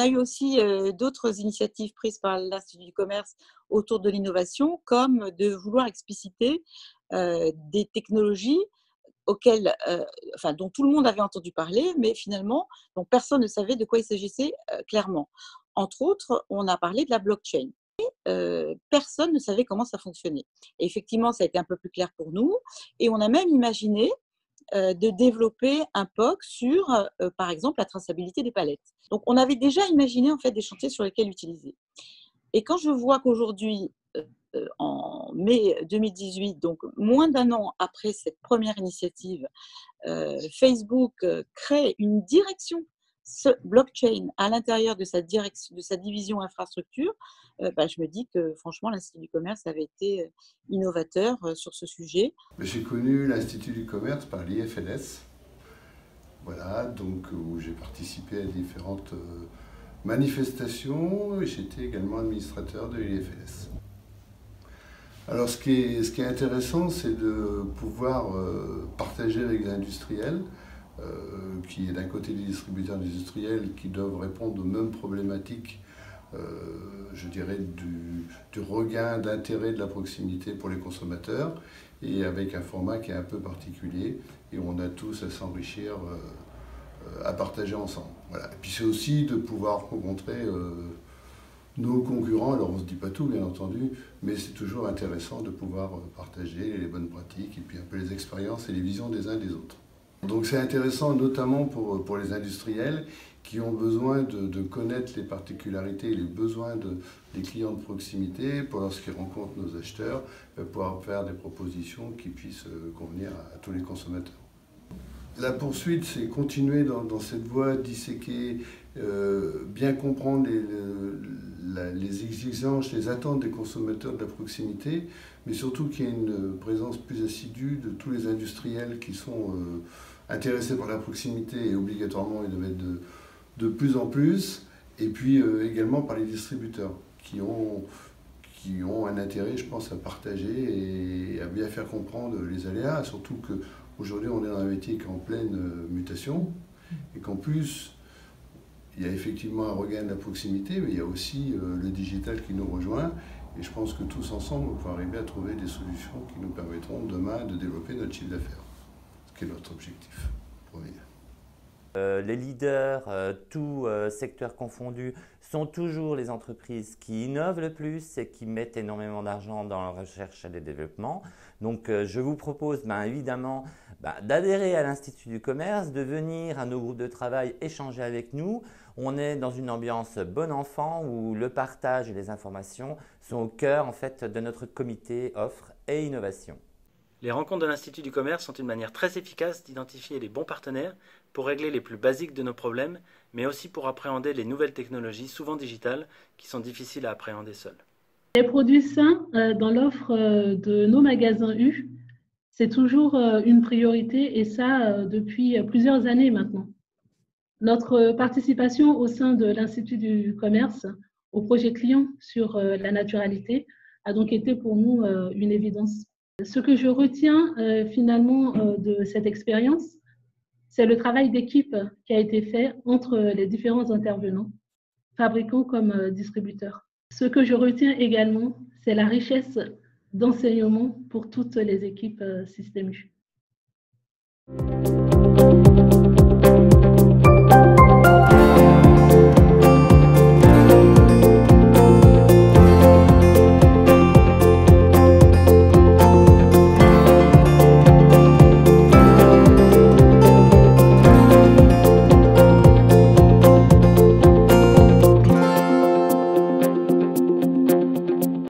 a eu aussi d'autres initiatives prises par l'Institut du commerce autour de l'innovation, comme de vouloir expliciter des technologies auxquelles, dont tout le monde avait entendu parler, mais finalement, dont personne ne savait de quoi il s'agissait clairement. Entre autres, on a parlé de la blockchain. Personne ne savait comment ça fonctionnait. Et effectivement, ça a été un peu plus clair pour nous. Et on a même imaginé de développer un POC sur, par exemple, la traçabilité des palettes. Donc, on avait déjà imaginé en fait des chantiers sur lesquels utiliser. Et quand je vois qu'aujourd'hui, en mai 2018, donc moins d'un an après cette première initiative, Facebook crée une direction blockchain à l'intérieur de sa division infrastructure, je me dis que franchement l'Institut du commerce avait été innovateur sur ce sujet. J'ai connu l'Institut du commerce par l'IFLS, voilà, donc où j'ai participé à différentes manifestations et j'étais également administrateur de l'IFLS. Alors ce qui est intéressant, c'est de pouvoir partager avec les industriels, qui est d'un côté des distributeurs industriels qui doivent répondre aux mêmes problématiques, je dirais, du regain d'intérêt de la proximité pour les consommateurs, et avec un format qui est un peu particulier, et on a tous à s'enrichir, à partager ensemble. Voilà. Et puis c'est aussi de pouvoir rencontrer nos concurrents, alors on ne se dit pas tout bien entendu, mais c'est toujours intéressant de pouvoir partager les bonnes pratiques et puis un peu les expériences et les visions des uns des autres. Donc c'est intéressant notamment pour les industriels qui ont besoin de connaître les particularités et les besoins des clients de proximité pour lorsqu'ils rencontrent nos acheteurs, pouvoir faire des propositions qui puissent convenir à tous les consommateurs. La poursuite, c'est continuer dans cette voie, disséquer, bien comprendre les exigences, les attentes des consommateurs de la proximité, mais surtout qu'il y ait une présence plus assidue de tous les industriels qui sont intéressés par la proximité et obligatoirement ils doivent être de plus en plus, et puis également par les distributeurs qui ont un intérêt, je pense, à partager et à bien faire comprendre les aléas, surtout qu'aujourd'hui on est dans un métier qui est en pleine mutation et qu'en plus il y a effectivement un regain de la proximité, mais il y a aussi le digital qui nous rejoint. Et je pense que tous ensemble, on va arriver à trouver des solutions qui nous permettront demain de développer notre chiffre d'affaires, ce qui est notre objectif premier. Les leaders, tous secteurs confondus, sont toujours les entreprises qui innovent le plus et qui mettent énormément d'argent dans la recherche et le développement. Donc, je vous propose évidemment d'adhérer à l'Institut du commerce, de venir à nos groupes de travail échanger avec nous. On est dans une ambiance bon enfant où le partage et les informations sont au cœur en fait, de notre comité offre et innovation. Les rencontres de l'Institut du commerce sont une manière très efficace d'identifier les bons partenaires pour régler les plus basiques de nos problèmes, mais aussi pour appréhender les nouvelles technologies, souvent digitales, qui sont difficiles à appréhender seules. Les produits sains dans l'offre de nos magasins U, c'est toujours une priorité et ça depuis plusieurs années maintenant. Notre participation au sein de l'Institut du commerce au projet client sur la naturalité a donc été pour nous une évidence. Ce que je retiens finalement de cette expérience, c'est le travail d'équipe qui a été fait entre les différents intervenants, fabricants comme distributeurs. Ce que je retiens également, c'est la richesse d'enseignement pour toutes les équipes Système U.